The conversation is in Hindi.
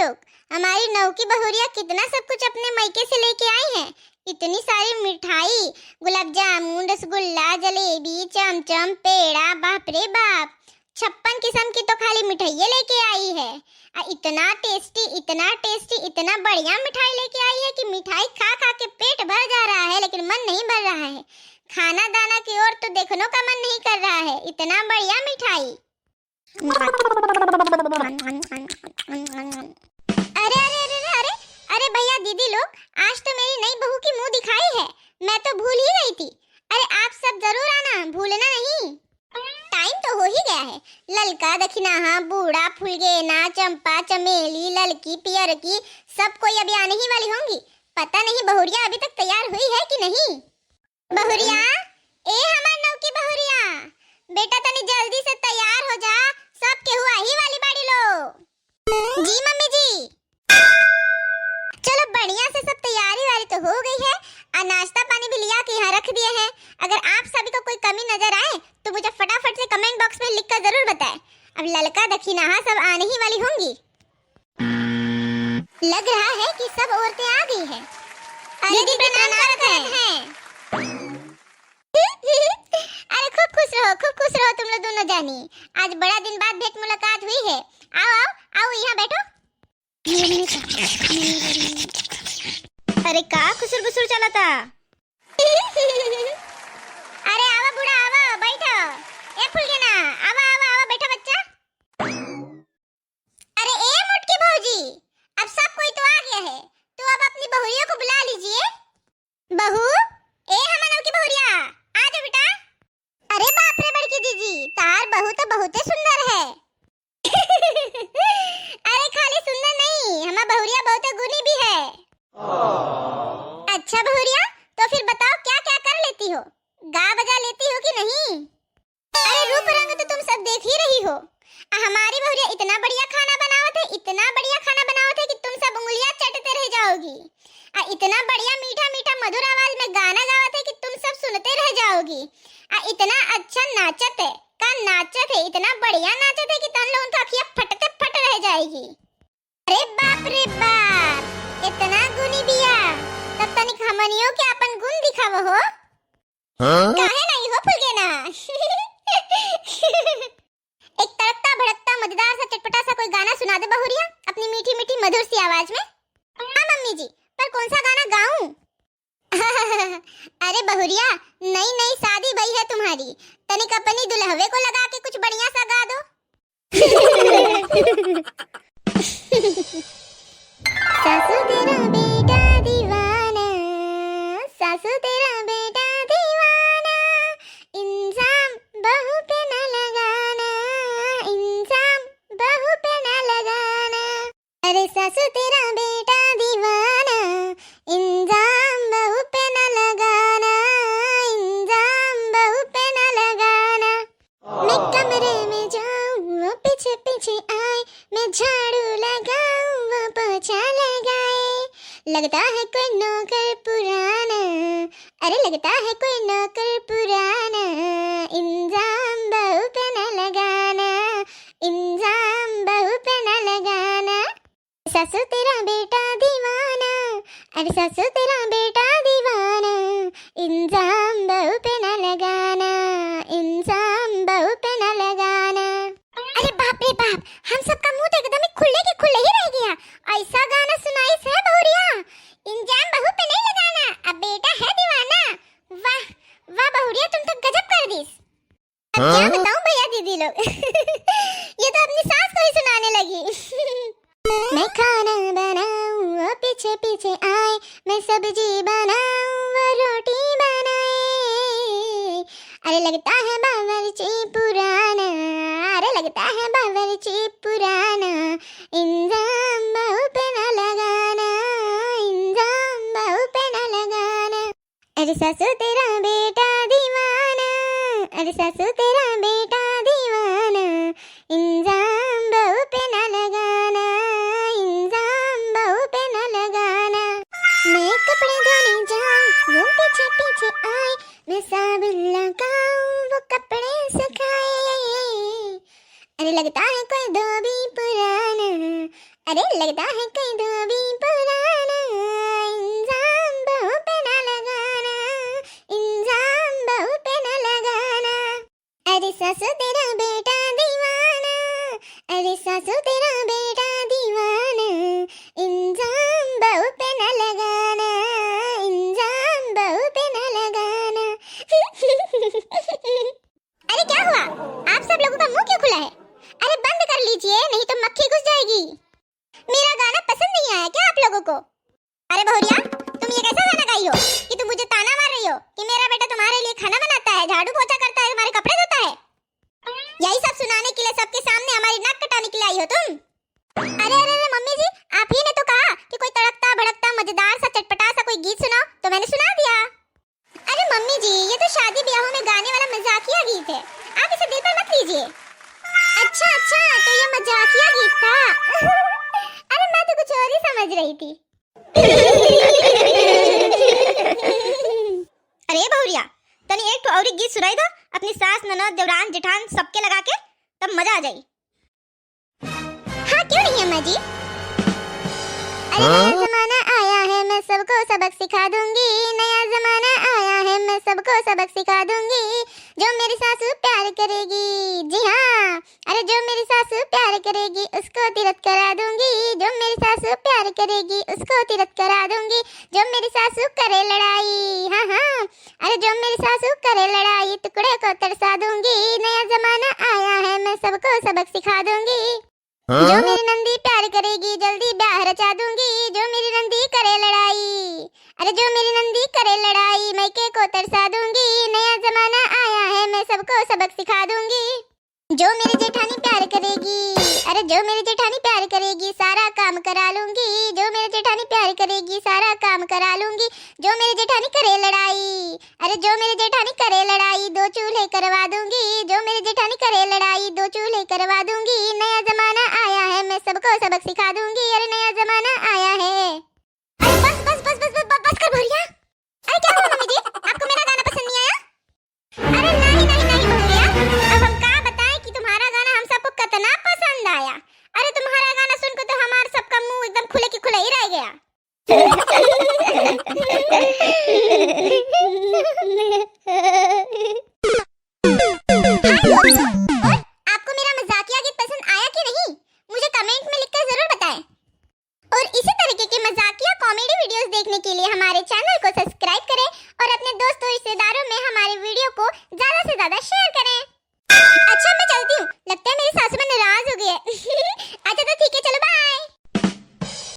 लोग, हमारी नौकी बहुरिया कितना सब कुछ अपने मायके से लेके आई है। इतनी सारी मिठाई, गुलाब जामुन, रसगुल्ला, जलेबी, चमचम, पेड़ा, बाप रे बाप, 56 किस्म की तो खाली मिठाइयाँ लेके आई है। इतना टेस्टी, इतना टेस्टी, इतना बढ़िया मिठाई लेके आई है कि मिठाई खा खा के पेट भर जा रहा है, लेकिन मन नहीं भर रहा है। खाना दाना की ओर तो देखने का मन नहीं कर रहा है, इतना बढ़िया मिठाई। अरे अरे अरे अरे अरे भैया दीदी लोग, आज तो मेरी नई बहू की मुंह दिखाई है, मैं तो भूल ही गई थी। अरे आप सब जरूर आना, भूलना नहीं। टाइम तो हो ही गया है। ललका, दक्षिणाहा, बूढ़ा, फुलगेना, चंपा, चमेली, ललकी, पियर की, सब कोई अभी आने ही वाली होंगी। पता नहीं बहुरिया अभी तक तैयार हुई है कि नहीं। बहुरिया, ए हमार नौकी बहुरिया, बेटा तनी जल्दी से तैयार हो जा, सब केहू आही वाली बाड़ी लो। जी मम्मी जी। चलो बढ़िया से सब तैयारी वाली तो हो गई है, और नाश्ता पानी भी लिया के यहाँ रख दिए हैं। अगर आप सभी को कोई कमी नजर आए तो मुझे फटाफट से कमेंट बॉक्स में लिखकर जरूर बताएं। अब ललका, दक्षिणाहा सब आने ही वाली होंगी। लग रहा है कि सब औरतें आ गई हैं। दीदी प्रणाम करते हैं। अरे खूब खुश रहो तुम लोग दोनों जानी। आज बड़ा दिन बाद भेंट मुलाकात हुई है। आओ आओ आओ यहाँ बैठो। अरे का खुसुर बुसुर चला था। अरे आवा बूढ़ा आवा, बैठो। ए फुलगेना, आवा आवा आवा, बैठो बच्चा। अरे ए मुटकी भौजी, अब सब कोई तो आ गया है, तो अब अपनी बहुरिया को बुला लीजिए। बहू, ए हमारा की बहुरिया, आ जा बेटा। अरे बाप रे बड़की दीदी, तार बहू तो बहुत सुंदर है। अरे खाली सुंदर नहीं, हमारा बहुरिया बहुत गुणी भी है। अच्छा बहुरिया, तो फिर बताओ क्या क्या कर लेती हो, गा बजा लेती हो कि नहीं। अरे रूप रंग तो तुम सब देख ही रही हो। हमारी बहुरिया इतना बढ़िया खाना बनावत है, इतना बढ़िया खाना बनावत है कि तुम सब उंगलियां चटते रह जाओगी। इतना बढ़िया मीठा मीठा मधुर आवाज में गाना गावत है कि तुम सब सुनते रह जाओगी। इतना अच्छा नाचत है, का नाचत है, इतना बढ़िया नाचत है कि तुम लोगों की आँखें फटते फट रह जाएगी। अरे बाप रे बाप, इतना गुणी बिया, तब तनिक हमनियों के अपन गुण दिखावो हो। काहे नहीं हो फुलगेना। एक तड़कता भड़कता मजेदार सा चटपटा सा कोई गाना सुना दे बहुरिया, अपनी मीठी मीठी मधुर सी आवाज में। हाँ मम्मी जी, पर कौन सा गाना गाऊं। अरे बहुरिया, नई नई शादी भई है तुम्हारी, तनिक अपनी दुल्हवे को लगा के कुछ बढ़िया सा गा दो। सासू तेरा बेटा दीवाना, सासू तेरा बेटा दीवाना, इंजाम बहू पे न लगाना, इंजाम बहू पे न लगाना। अरे सासू तेरा बेटा दीवाना, इंजाम बहू पे न लगाना, इंजाम बहू पे न लगाना। मैं कमरे में जाऊं वो पीछे पीछे आए, मैं झाड़ू लगाऊं वो पोछा लगाए। लगता है कोई नौकर पुराना, अरे लगता है कोई नौकर पुराना, इंजाम बहू पे न लगाना, इंजाम बहू पे न लगाना। सासू तेरा बेटा दीवाना, अरे सासू तेरा बेटा दीवाना, इंजाम बहू पे न लगाना, इंजाम बहू पे न लगाना। अरे बाप रे बाप, हम सबका मुंह तो एकदम खुले के खुले ही रह गया। ऐसा गाना सुनाई है बहुरिया, इंजाम बहू पे नहीं लगाना, अब बेटा है दीवाना। वाह वाह बहुरिया, तुम तो गजब कर दी। अब क्या बताऊं भैया दीदी लोग। ये तो अपनी सास को ही सुनाने लगी। मैं खाना बनाऊं वो पीछे पीछे आए, मैं सब्जी बनाऊं वो रोटी बनाए। अरे लगता है बावर्ची पुराना, अरे लगता है बावर्ची पुराना, इंजाम बहू पे न लगाना, इंजाम बहू पे न लगाना। अरे सासू तेरा बेटा दीवाना, अरे सासू तेरा बेटा दीवाना, इंजाम बहू पे न लगाना, इंजाम बहू पे न लगाना। मैं कपड़े धोने जाऊं वो पीछे पीछे आए, मैं साबुन लगाऊं वो कपड़े सुखाए। अरे लगता है कोई धोबी पुराना, अरे लगता है कहीं तो अभी पुराना, इंजाम बहू पे ना लगाना, इंजाम बहू पे ना लगाना। अरे सासू तेरा बेटा दीवाना, अरे सासू तेरा बेटा दीवाना, इंजाम बहू पे ना लगाना, इंजाम बहू पे ना लगाना। अरे क्या हुआ? आप सब लोगों का मुंह क्यों खुला है? अरे बंद कर लीजिए, नहीं तो मक्खी घुस जाएगी। मेरा गाना पसंद नहीं आया क्या आप लोगों को? अरे बहुरिया, तुम ये कैसा गाना गाई हो कि तुम मुझे ताना मार रही हो कि मेरा बेटा तुम्हारे लिए खाना बनाता है, झाड़ू पोछा करता है, तुम्हारे कपड़े धोता है? यही सब सुनाने के लिए सबके सामने हमारी नाक कटाने के लिए आई हो तुम? अरे अरे अरे मम्मी जी, आप ही ने तो कहा कि कोई तड़कता भड़कता मजेदार सा चटपटा सा कोई गीत सुनाओ, तो मैंने सुना दिया। अरे मम्मी जी, ये तो शादी ब्याहों में गाने वाला मजाकिया गीत है, आप इसे दिल पर मत लीजिए। अच्छा अच्छा, तो ये मजाकिया गीत था। अरे मैं तो कुछ और ही समझ रही थी। अरे बहुरिया, तनी एक तो और गीत सुनाई दो अपनी सास ननद देवरान जेठान सबके लगा के, तब मजा आ जाए। हाँ क्यों नहीं अम्मा जी। अरे नया जमाना आया है, मैं सबको सबक सिखा दूंगी, नया जमाना आया है, मैं सबको सबक सिखा दूंगी। जो मेरी सासू प्यार करेगी, जी हाँ, अरे जो मेरी सासू प्यार करेगी उसको तीरथ करा दूंगी, जो मेरी सासू प्यार करेगी उसको तीरथ करा दूंगी। जो मेरी सासू करे लड़ाई, हाँ हाँ, अरे जो मेरी सासू करे लड़ाई टुकड़े को तरसा दूंगी। नया जमाना आया है, मैं सबको सबक सिखा दूंगी। जो मेरी नंदी प्यार करेगी जल्दी ब्याह रचा दूंगी, जो मेरी नंदी करे लड़ाई, अरे जो मेरी नंदी करे लड़ाई मैके को तरसा दूंगी। नया जमाना आया है, मैं सबको सबक सिखा दूंगी। जो मेरी जेठानी प्यार करेगी, अरे जो मेरी जेठानी प्यार करेगी सारा काम करा लूंगी, जो मेरी जेठानी प्यार करेगी सारा काम करा लूंगी। जो मेरी जेठानी करे लड़ाई, अरे जो मेरी जेठानी करे लड़ाई दो चूल्हे करवा दूंगी, जो मेरी जेठानी करे लड़ाई दो चूल्हे करवा दूंगी। नया जमाना आया है, मैं सबको सबक सिखा दूंगी, अरे नया जमाना आया है। अरे बस बस बस बस बस, बस कर भैया। अरे क्या हुआ